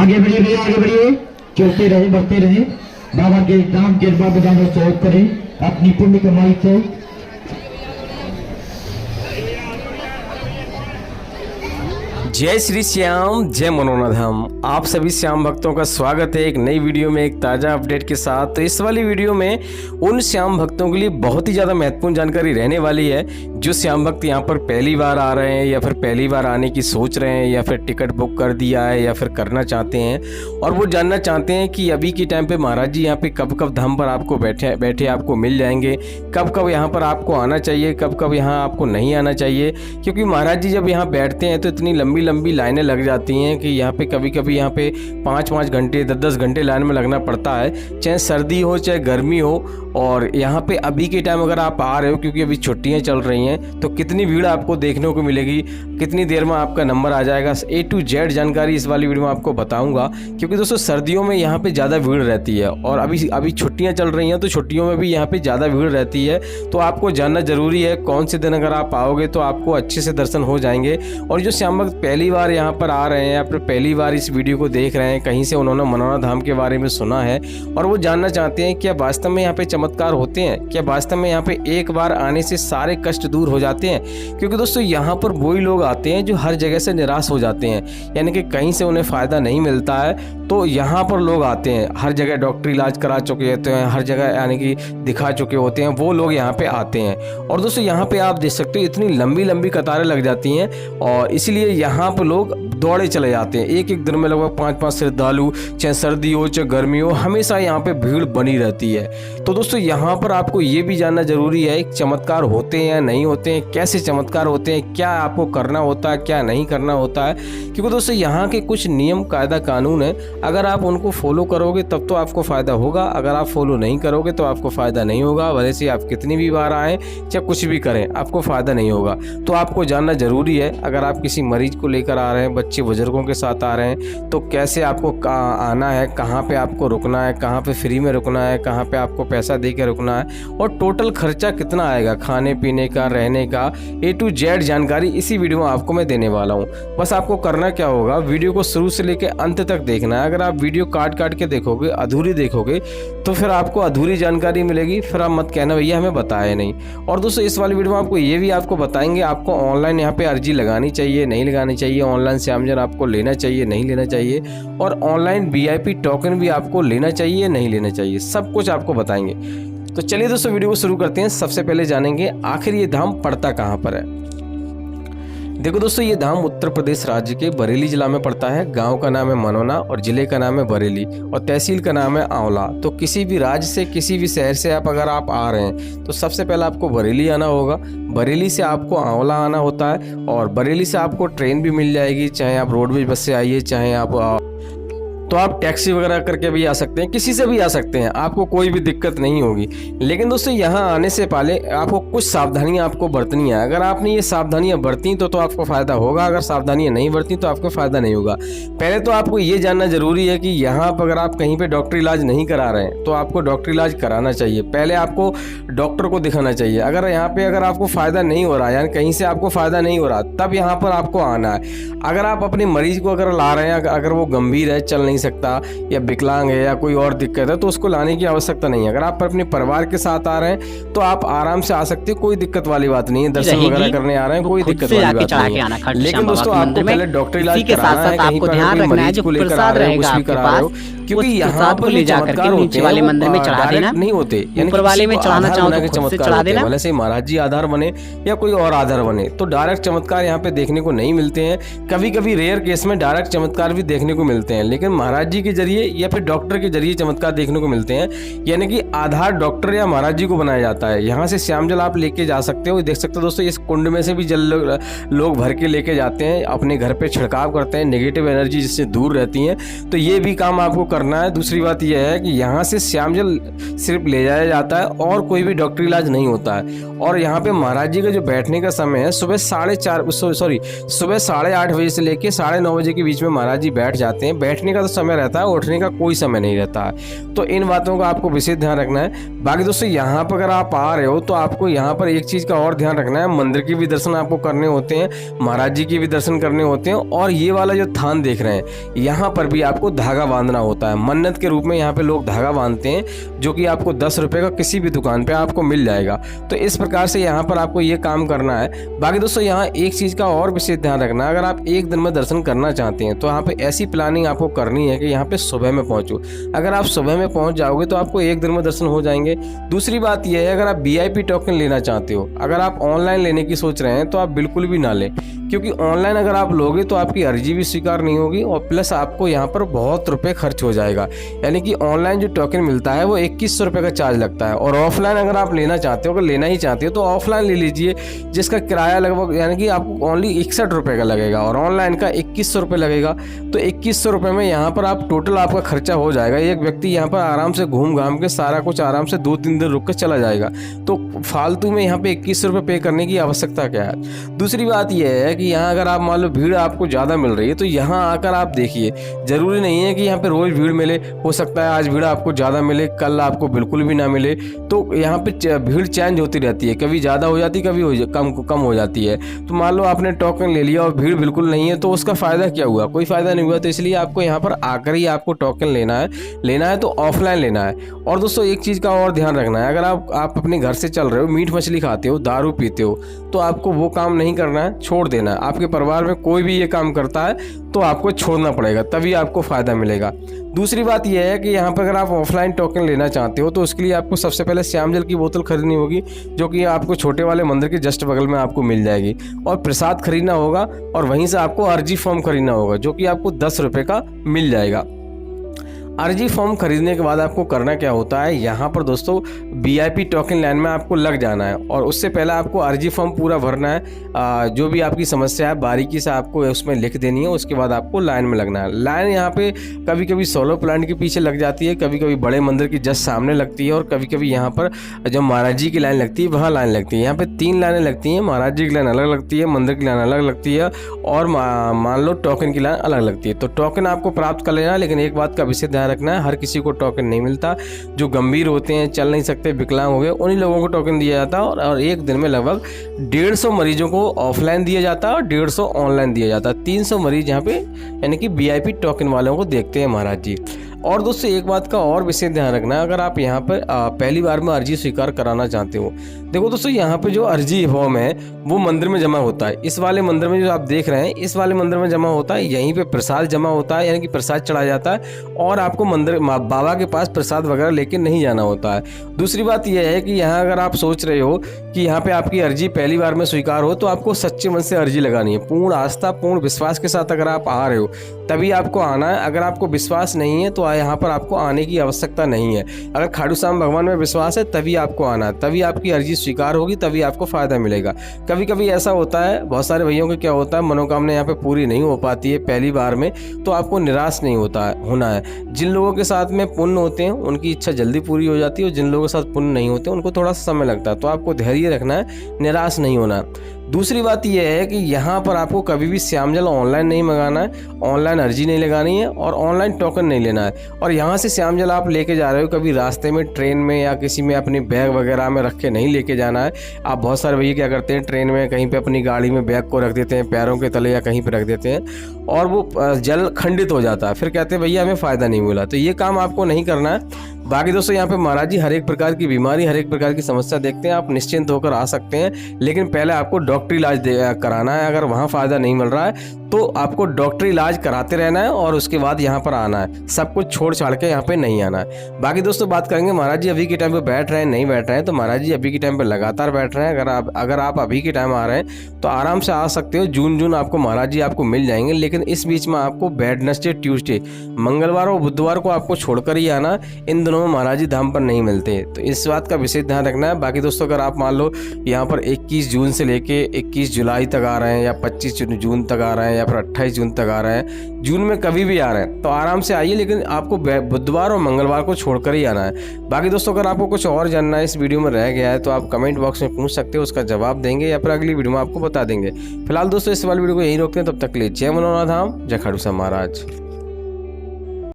आगे बढ़िए भैया, आगे बढ़िए, चलते रहे, बढ़ते रहे। बाबा के नाम गिरबा बजाना सहयोग करें अपनी पुण्य कमाई से। जय श्री श्याम, जय मनोनाथ धाम। आप सभी श्याम भक्तों का स्वागत है एक नई वीडियो में, एक ताज़ा अपडेट के साथ। तो इस वाली वीडियो में उन श्याम भक्तों के लिए बहुत ही ज़्यादा महत्वपूर्ण जानकारी रहने वाली है जो श्याम भक्त यहाँ पर पहली बार आ रहे हैं या फिर पहली बार आने की सोच रहे हैं या फिर टिकट बुक कर दिया है या फिर करना चाहते हैं और वो जानना चाहते हैं कि अभी के टाइम पे महाराज जी यहाँ पे कब कब धाम पर आपको बैठे आपको मिल जाएंगे, कब कब यहाँ पर आपको आना चाहिए, कब कब यहाँ आपको नहीं आना चाहिए। क्योंकि महाराज जी जब यहाँ बैठते हैं तो इतनी लंबी लंबी लाइनें लग जाती हैं कि यहाँ पे कभी कभी यहाँ पे 5-5 घंटे 10-10 घंटे लाइन में लगना पड़ता है, चाहे सर्दी हो चाहे गर्मी हो। और यहाँ पे अभी के टाइम अगर आप आ रहे हो, क्योंकि अभी छुट्टियाँ चल रही हैं, तो कितनी भीड़ आपको देखने को मिलेगी, कितनी देर में आपका नंबर आ जाएगा, A to Z जानकारी इस वाली वीडियो में आपको बताऊंगा। क्योंकि दोस्तों सर्दियों में यहाँ पे ज़्यादा भीड़ रहती है और अभी छुट्टियाँ चल रही हैं तो छुट्टियों में भी यहाँ पे ज़्यादा भीड़ रहती है। तो आपको जानना ज़रूरी है कौन से दिन अगर आप आओगे तो आपको अच्छे से दर्शन हो जाएंगे। और जो श्याम भक्त पहली बार यहाँ पर आ रहे हैं या फिर पहली बार इस वीडियो को देख रहे हैं, कहीं से उन्होंने मनोनाथ धाम के बारे में सुना है और वो जानना चाहते हैं क्या वास्तव में यहाँ पे चमत्कार होते हैं, क्या वास्तव में यहाँ पे एक बार आने से सारे कष्ट दूर हो जाते हैं। क्योंकि दोस्तों यहाँ पर वही लोग आते हैं जो हर जगह से निराश हो जाते हैं, यानी कि कहीं से उन्हें फ़ायदा नहीं मिलता है तो यहाँ पर लोग आते हैं। हर जगह डॉक्टर इलाज करा चुके होते हैं, हर जगह यानी कि दिखा चुके होते हैं, वो लोग यहाँ पे आते हैं। और दोस्तों यहाँ पे आप देख सकते हो इतनी लंबी लंबी कतारें लग जाती हैं और इसलिए यहाँ पर लोग दौड़े चले जाते हैं। एक दिन में लगभग 5-5 श्रद्धालु, चाहे सर्दी हो चाहे गर्मी हो, हमेशा यहाँ पे भीड़ बनी रहती है। तो दोस्तों यहाँ पर आपको ये भी जानना जरूरी है चमत्कार होते हैं या नहीं होते हैं, कैसे चमत्कार होते हैं, क्या आपको करना होता है क्या नहीं करना होता है। क्योंकि दोस्तों यहाँ के कुछ नियम कायदा कानून है, अगर आप उनको फॉलो करोगे तब तो आपको फ़ायदा होगा, अगर आप फॉलो नहीं करोगे तो आपको फ़ायदा नहीं होगा। भले से आप कितनी भी बार आएँ चाहे कुछ भी करें आपको फ़ायदा नहीं होगा। तो आपको जानना ज़रूरी है। अगर आप किसी मरीज को लेकर आ रहे हैं, बच्चे बुजुर्गों के साथ आ रहे हैं, तो कैसे आपको आना है, कहाँ पे आपको रुकना है, कहाँ पे फ्री में रुकना है, कहाँ पे आपको पैसा दे के रुकना है और टोटल खर्चा कितना आएगा खाने पीने का, रहने का, A to Z जानकारी इसी वीडियो में आपको मैं देने वाला हूँ। बस आपको करना क्या होगा, वीडियो को शुरू से लेकर अंत तक देखना है। अगर आप वीडियो काट के देखोगे, अधूरी देखोगे, तो फिर आपको अधूरी जानकारी मिलेगी, फिर आप मत कहना भैया हमें बताया नहीं। और दोस्तों इस वाली वीडियो में आपको ये भी आपको बताएंगे आपको ऑनलाइन यहाँ पे अर्जी लगानी चाहिए नहीं लगानी चाहिए, ऑनलाइन श्यामजन आपको लेना चाहिए नहीं लेना चाहिए, और ऑनलाइन VIP टोकन भी आपको लेना चाहिए नहीं लेना चाहिए, सब कुछ आपको बताएंगे। तो चलिए दोस्तों वीडियो को शुरू करते हैं। सबसे पहले जानेंगे आखिर ये धाम पड़ता कहाँ पर है। देखो दोस्तों ये धाम उत्तर प्रदेश राज्य के बरेली जिला में पड़ता है। गांव का नाम है मनोना और जिले का नाम है बरेली और तहसील का नाम है आंवला। तो किसी भी राज्य से किसी भी शहर से अगर आप आ रहे हैं तो सबसे पहले आपको बरेली आना होगा, बरेली से आपको आंवला आना होता है और बरेली से आपको ट्रेन भी मिल जाएगी, चाहे आप रोडवेज बस से आइए, चाहे आप तो आप टैक्सी वगैरह करके भी आ सकते हैं, किसी से भी आ सकते हैं, आपको कोई भी दिक्कत नहीं होगी। लेकिन दोस्तों यहाँ आने से पहले आपको कुछ सावधानियाँ आपको बरतनी है। अगर आपने ये सावधानियाँ बरती तो आपको फ़ायदा होगा, अगर सावधानियाँ नहीं बरती तो आपको फ़ायदा नहीं होगा। पहले तो आपको ये जानना ज़रूरी है कि यहाँ पर अगर आप कहीं पर डॉक्टर इलाज नहीं करा रहे हैं तो आपको डॉक्टर इलाज कराना चाहिए। पहले आपको डॉक्टर को दिखाना चाहिए। अगर यहाँ पर अगर आपको फ़ायदा नहीं हो रहा है, यानी कहीं से आपको फ़ायदा नहीं हो रहा, तब यहाँ पर आपको आना है। अगर आप अपने मरीज़ को अगर ला रहे हैं, अगर वो गंभीर है, चल नहीं सकता या विकलांग है या कोई और दिक्कत है, तो उसको लाने की आवश्यकता नहीं है। अगर आप अपने परिवार के साथ आ रहे हैं तो आप आराम से आ सकते हो, कोई दिक्कत वाली बात नहीं है। दर्शन वगैरह करने आ रहे हैं, कोई दिक्कत वाली बात नहीं है। लेकिन दोस्तों आपको पहले डॉक्टर इलाज कराना है, कहीं पर कोई मरीज को लेकर आ रहे हो, कुछ भी करा रहे हो, क्योंकि यहाँ पर ले जाकर के नीचे वाले मंदिर में चढ़ा देना नहीं होते, ऊपर वाले में चढ़ाना चाहो तो चमत्कार चढ़ा देना। भले से महाराज जी आधार बने या कोई और आधार बने, तो डायरेक्ट चमत्कार यहाँ पे देखने को नहीं मिलते हैं। कभी कभी रेयर केस में डायरेक्ट चमत्कार भी देखने को मिलते हैं, लेकिन महाराज जी के जरिए या फिर डॉक्टर के जरिए चमत्कार देखने को मिलते हैं। यानी कि आधार डॉक्टर या महाराज जी को बनाया जाता है। यहाँ से श्याम जल आप लेके जा सकते हो, देख सकते हो दोस्तों इस कुंड में से भी जल लोग भर के लेके जाते हैं, अपने घर पे छिड़काव करते हैं, नेगेटिव एनर्जी जिससे दूर रहती है। तो ये भी काम आपको करना है, दूसरी बात यह है कि यहाँ से श्यामजल सिर्फ ले जाया जाता है और कोई भी डॉक्टरी इलाज नहीं होता है। और यहाँ पे महाराज जी का जो बैठने का समय है सुबह 8:30 बजे से लेके 9:30 बजे के बीच में महाराज जी बैठ जाते हैं। बैठने का तो समय रहता है, उठने का कोई समय नहीं रहता है। तो इन बातों का आपको विशेष ध्यान रखना है। बाकी दोस्तों यहाँ पर अगर आप आ रहे हो तो आपको यहाँ पर एक चीज़ का और ध्यान रखना है, मंदिर के भी दर्शन आपको करने होते हैं, महाराज जी के भी दर्शन करने होते हैं। और ये वाला जो थान देख रहे हैं यहाँ पर भी आपको धागा बांधना होता है। मन्नत के रूप में यहाँ पे लोग धागा बांधते हैं, जो कि आपको 10 रुपये का किसी भी दुकान पे आपको मिल जाएगा। तो इस प्रकार से यहाँ पर आपको ये काम करना है। बाकी दोस्तों यहाँ एक चीज़ का और विशेष ध्यान रखना है, अगर आप एक दिन में दर्शन करना चाहते हैं तो यहाँ पे ऐसी प्लानिंग आपको करनी है कि यहाँ पे सुबह में पहुँचो। अगर आप सुबह में पहुँच जाओगे तो आपको एक दिन में दर्शन हो जाएंगे। दूसरी बात यह है, अगर आप VIP टोकन लेना चाहते हो, अगर आप ऑनलाइन लेने की सोच रहे हैं तो आप बिल्कुल भी ना लें, क्योंकि ऑनलाइन अगर आप लोगे तो आपकी अर्जी भी स्वीकार नहीं होगी और प्लस आपको यहाँ पर बहुत रुपए खर्च हो जाएगा। यानी कि ऑनलाइन जो टोकन मिलता है वो 2100 रुपये का चार्ज लगता है। और ऑफलाइन अगर आप लेना चाहते हो, अगर लेना ही चाहते हो तो ऑफलाइन ले लीजिए, जिसका किराया लगभग यानी कि आपको ओनली 61 रुपये का लगेगा और ऑनलाइन का 2100 रुपये लगेगा। तो 2100 रुपये में यहाँ पर आप टोटल आपका खर्चा हो जाएगा। एक व्यक्ति यहाँ पर आराम से घूम घाम के सारा कुछ आराम से 2-3 दिन रुक कर चला जाएगा। तो फालतू में यहाँ पे 2100 रुपये पे करने की आवश्यकता क्या है। दूसरी बात यह है कि यहाँ अगर आप मान लो भीड़ आपको ज़्यादा मिल रही है तो यहाँ आकर आप देखिए, ज़रूरी नहीं है कि यहाँ पे रोज़ भीड़ मिले। हो सकता है आज भीड़ आपको ज़्यादा मिले, कल आपको बिल्कुल भी ना मिले। तो यहाँ पे भीड़ चेंज होती रहती है, कभी ज़्यादा हो जाती है, कभी कम हो जाती है। तो मान लो आपने टोकन ले लिया और भीड़ बिल्कुल नहीं है तो उसका फ़ायदा क्या हुआ, कोई फ़ायदा नहीं हुआ। तो इसलिए आपको यहाँ पर आकर ही आपको टोकन लेना है तो ऑफलाइन लेना है। और दोस्तों एक चीज़ का और ध्यान रखना है, अगर आप अपने घर से चल रहे हो, मीट मछली खाते हो, दारू पीते हो, तो आपको वो काम नहीं करना है, छोड़ देना है। आपके परिवार में कोई भी ये काम करता है तो आपको छोड़ना पड़ेगा, तभी आपको फ़ायदा मिलेगा। दूसरी बात यह है कि यहाँ पर अगर आप ऑफलाइन टोकन लेना चाहते हो तो उसके लिए आपको सबसे पहले श्यामजल की बोतल खरीदनी होगी, जो कि आपको छोटे वाले मंदिर के जस्ट बगल में आपको मिल जाएगी। और प्रसाद खरीदना होगा और वहीं से आपको अर्जी फॉर्म खरीदना होगा, जो कि आपको 10 रुपये का मिल जाएगा। अर्जी फॉर्म खरीदने के बाद आपको करना क्या होता है, यहाँ पर दोस्तों VIP टोकन लाइन में आपको लग जाना है और उससे पहले आपको अर्जी फॉर्म पूरा भरना है। जो भी आपकी समस्या है बारीकी से आपको उसमें लिख देनी है, उसके बाद आपको लाइन में लगना है। लाइन यहाँ पे कभी कभी सोलो प्लांट के पीछे लग जाती है, कभी कभी बड़े मंदिर की जस्ट सामने लगती है और कभी कभी यहाँ पर जब महाराज जी की लाइन लगती है वहाँ लाइन लगती है। यहाँ पे 3 लाइनें लगती हैं, महाराज जी की लाइन अलग लगती है, मंदिर की लाइन अलग लगती है और मान लो टोकन की लाइन अलग लगती है। तो टोकन आपको प्राप्त कर लेना, लेकिन एक बात का विशेष ध्यान रखना है, हर किसी को टोकन नहीं मिलता। जो गंभीर होते हैं, चल नहीं सकते, विकलांग हो गए, उन्हीं लोगों को टोकन दिया जाता है। और एक दिन में लगभग 150 मरीजों को ऑफलाइन दिया जाता है और 150 ऑनलाइन दिया जाता है। 300 मरीज यहाँ पे यानी कि VIP टोकन वालों को देखते हैं महाराज जी। और दोस्तों एक बात का और विशेष ध्यान रखना है, अगर आप यहाँ पर पहली बार में अर्जी स्वीकार कराना चाहते हो, देखो दोस्तों यहाँ पे जो अर्जी फॉर्म है वो मंदिर में जमा होता है। इस वाले मंदिर में जो आप देख रहे हैं, इस वाले मंदिर में जमा होता है। यहीं पे प्रसाद जमा होता है, यानी कि प्रसाद चढ़ाया जाता है और आपको मंदिर बाबा के पास प्रसाद वगैरह लेके नहीं जाना होता है। दूसरी बात यह है कि यहाँ अगर आप सोच रहे हो कि यहाँ पे आपकी अर्जी पहली बार में स्वीकार हो, तो आपको सच्चे मन से अर्जी लगानी है। पूर्ण आस्था, पूर्ण विश्वास के साथ अगर आप आ रहे हो तभी आपको आना है। अगर आपको विश्वास नहीं है तो यहाँ पर आपको आने की आवश्यकता नहीं है। अगर खाटू श्याम भगवान में विश्वास है तभी आपको आना है, तभी आपकी अर्जी स्वीकार होगी, तभी आपको फ़ायदा मिलेगा। कभी कभी ऐसा होता है, बहुत सारे भैयों को क्या होता है, मनोकामना यहाँ पे पूरी नहीं हो पाती है पहली बार में, तो आपको निराश नहीं होना है। जिन लोगों के साथ में पुण्य होते हैं उनकी इच्छा जल्दी पूरी हो जाती है और जिन लोगों के साथ पुण्य नहीं होते उनको थोड़ा सा समय लगता है। तो आपको धैर्य रखना है, निराश नहीं होना। दूसरी बात यह है कि यहाँ पर आपको कभी भी श्यामजल ऑनलाइन नहीं मंगाना है, ऑनलाइन अर्जी नहीं लगानी है और ऑनलाइन टोकन नहीं लेना है। और यहाँ से श्यामजल आप लेके जा रहे हो, कभी रास्ते में ट्रेन में या किसी में अपनी बैग वगैरह में रख के नहीं लेके जाना है। आप बहुत सारे भैया क्या करते हैं, ट्रेन में कहीं पे अपनी गाड़ी में बैग को रख देते हैं, पैरों के तले या कहीं पे रख देते हैं और वो जल खंडित हो जाता है, फिर कहते हैं भैया हमें फ़ायदा नहीं मिला। तो ये काम आपको नहीं करना है। बाकी दोस्तों यहाँ पे महाराज जी हर एक प्रकार की बीमारी, हर एक प्रकार की समस्या देखते हैं, आप निश्चिंत होकर आ सकते हैं। लेकिन पहले आपको डॉक्टरी इलाज कराना है। अगर वहाँ फ़ायदा नहीं मिल रहा है तो आपको डॉक्टरी इलाज कराते रहना है और उसके बाद यहाँ पर आना है। सब कुछ छोड़ छाड़ के यहाँ पे नहीं आना है। बाकी दोस्तों बात करेंगे महाराज जी अभी के टाइम पे बैठ रहे हैं नहीं बैठ रहे हैं, तो महाराज जी अभी के टाइम पे लगातार बैठ रहे हैं। अगर आप अभी के टाइम आ रहे हैं तो आराम से आ सकते हो। जून आपको महाराज जी आपको मिल जाएंगे, लेकिन इस बीच में आपको वेडनेसडे, ट्यूसडे, मंगलवार और बुधवार को आपको छोड़कर ही आना। इन दिनों स्थलों में महाराज जी धाम पर नहीं मिलते। तो इस बात का विशेष ध्यान रखना है। बाकी दोस्तों अगर आप मान लो यहाँ पर 21 जून से लेके 21 जुलाई तक आ रहे हैं, या 25 जून तक आ रहे हैं, या फिर 28 जून तक आ रहे हैं, जून में कभी भी आ रहे हैं तो आराम से आइए, लेकिन आपको बुधवार और मंगलवार को छोड़कर ही आना है। बाकी दोस्तों अगर आपको कुछ और जानना है, इस वीडियो में रह गया है, तो आप कमेंट बॉक्स में पूछ सकते हो, उसका जवाब देंगे या फिर अगली वीडियो में आपको बता देंगे। फिलहाल दोस्तों इस वाली वीडियो को यहीं रोकते हैं, तब तक के लिए जय मनोनाथ धाम, जय खाटू श्याम महाराज।